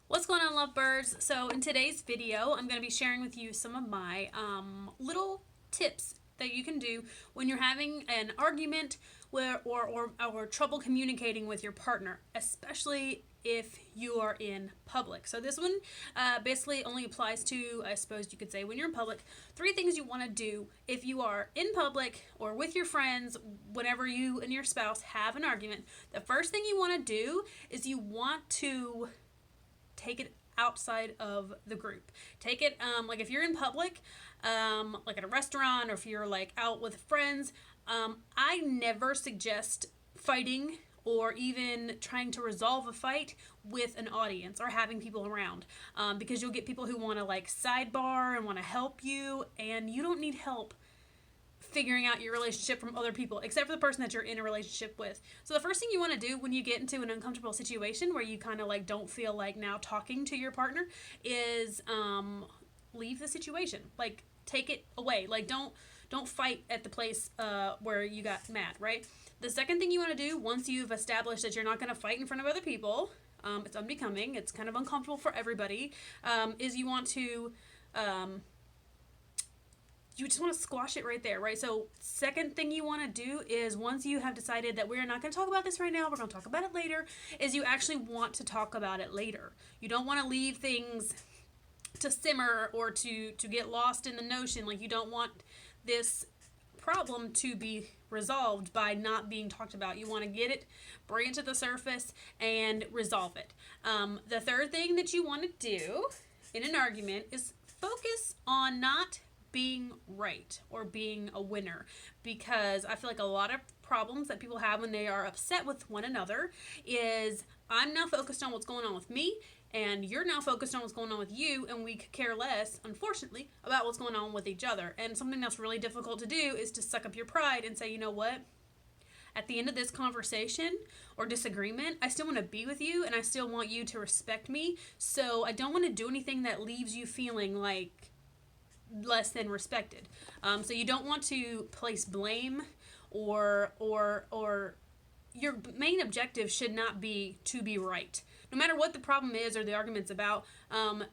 What's going on, lovebirds? So in today's video, I'm going to be sharing with you some of my little tips that you can do when you're having an argument or trouble communicating with your partner, especially if you are in public. So this one basically only applies to, I suppose you could say, when you're in public. 3 things you want to do if you are in public or with your friends whenever you and your spouse have an argument. The first thing you want to do is you want to take it outside of the group. Take it like if you're in public, like at a restaurant, or if you're like out with friends. I never suggest fighting or even trying to resolve a fight with an audience or having people around, because you'll get people who want to like sidebar and want to help you, and you don't need help figuring out your relationship from other people, except for the person that you're in a relationship with. So the first thing you want to do when you get into an uncomfortable situation where you kind of like don't feel like now talking to your partner is leave the situation. Like, take it away. Like, don't fight at the place where you got mad, right? The second thing you want to do once you've established that you're not going to fight in front of other people, it's unbecoming, it's kind of uncomfortable for everybody, is you want to you just want to squash it right there, right? So second thing you want to do is, once you have decided that we're not going to talk about this right now, we're going to talk about it later, is you actually want to talk about it later. You don't want to leave things to simmer or to get lost in the notion. Like, you don't want this problem to be resolved by not being talked about. You want to get it, bring it to the surface, and resolve it. The third thing that you want to do in an argument is focus on not being right or being a winner, because I feel like a lot of problems that people have when they are upset with one another is, I'm now focused on what's going on with me, and you're now focused on what's going on with you, and we could care less, unfortunately, about what's going on with each other. And something that's really difficult to do is to suck up your pride and say, you know what, at the end of this conversation or disagreement, I still want to be with you, and I still want you to respect me, so I don't want to do anything that leaves you feeling like less than respected. So you don't want to place blame, or your main objective should not be to be right. No matter what the problem is or the argument's about,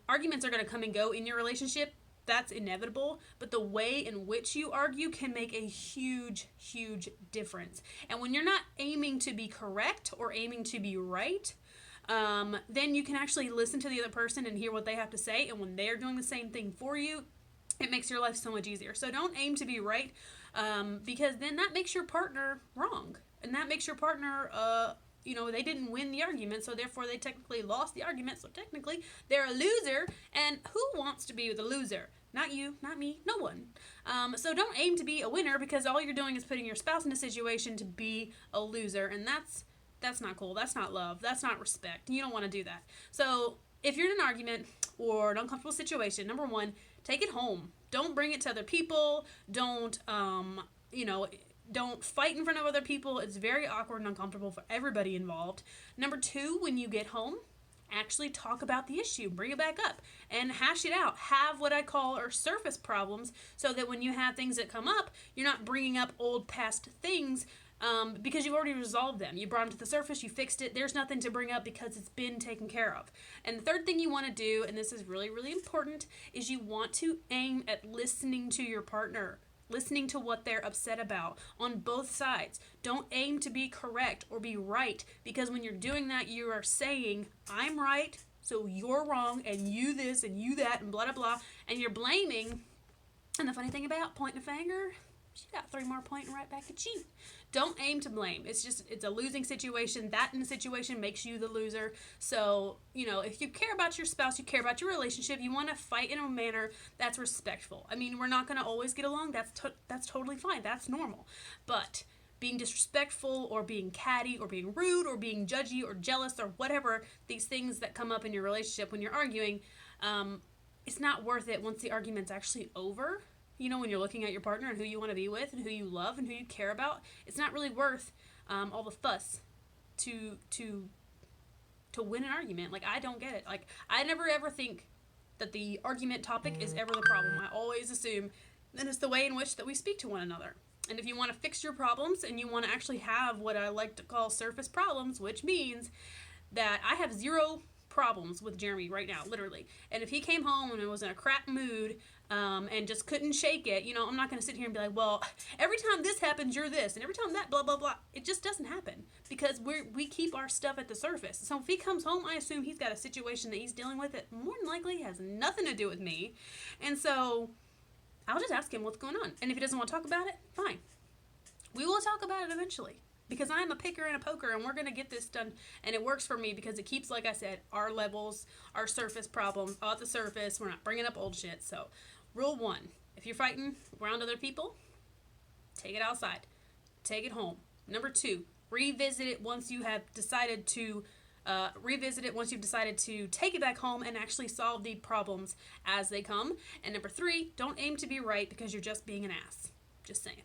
arguments are going to come and go in your relationship. That's inevitable, but the way in which you argue can make a huge, huge difference. And when you're not aiming to be correct or aiming to be right, then you can actually listen to the other person and hear what they have to say. And when they're doing the same thing for you, it makes your life so much easier. So don't aim to be right, because then that makes your partner wrong. And that makes your partner, they didn't win the argument, so therefore they technically lost the argument. So technically they're a loser. And who wants to be with a loser? Not you, not me, no one. So don't aim to be a winner, because all you're doing is putting your spouse in a situation to be a loser. And that's not cool. That's not love. That's not respect. You don't want to do that. So if you're in an argument or an uncomfortable situation, number one, take it home. Don't bring it to other people. Don't fight in front of other people. It's very awkward and uncomfortable for everybody involved. Number 2, when you get home, actually talk about the issue. Bring it back up and hash it out. Have what I call or surface problems, so that when you have things that come up, you're not bringing up old past things, because you've already resolved them. You brought them to the surface, you fixed it. There's nothing to bring up because it's been taken care of. And the third thing you want to do, and this is really, really important, is you want to aim at listening to your partner. Listening to what they're upset about on both sides. Don't aim to be correct or be right, because when you're doing that, you are saying, I'm right, so you're wrong, and you this and you that, and blah, blah, blah, and you're blaming. And the funny thing about pointing a finger, she got 3 more pointing right back at you. Don't aim to blame. It's a losing situation. That in the situation makes you the loser. So, if you care about your spouse, you care about your relationship, you want to fight in a manner that's respectful. I mean, we're not going to always get along. That's totally fine. That's normal. But being disrespectful or being catty or being rude or being judgy or jealous or whatever, these things that come up in your relationship when you're arguing, it's not worth it once the argument's actually over. When you're looking at your partner and who you want to be with and who you love and who you care about, it's not really worth all the fuss to win an argument. Like, I don't get it. Like, I never ever think that the argument topic is ever the problem. I always assume that it's the way in which that we speak to one another. And if you want to fix your problems and you want to actually have what I like to call surface problems, which means that I have 0 problems with Jeremy right now, literally. And if he came home and was in a crap mood, and just couldn't shake it, I'm not going to sit here and be like, well, every time this happens, you're this, and every time that, blah, blah, blah. It just doesn't happen because we keep our stuff at the surface. So if he comes home, I assume he's got a situation that he's dealing with that more than likely has nothing to do with me. And so I'll just ask him what's going on. And if he doesn't want to talk about it, fine. We will talk about it eventually. Because I'm a picker and a poker, and we're going to get this done. And it works for me because it keeps, like I said, our levels, our surface problems at the surface. We're not bringing up old shit. So, rule 1, if you're fighting around other people, take it outside. Take it home. Number 2, revisit it once you have decided to take it back home and actually solve the problems as they come. And number 3, don't aim to be right because you're just being an ass. Just saying.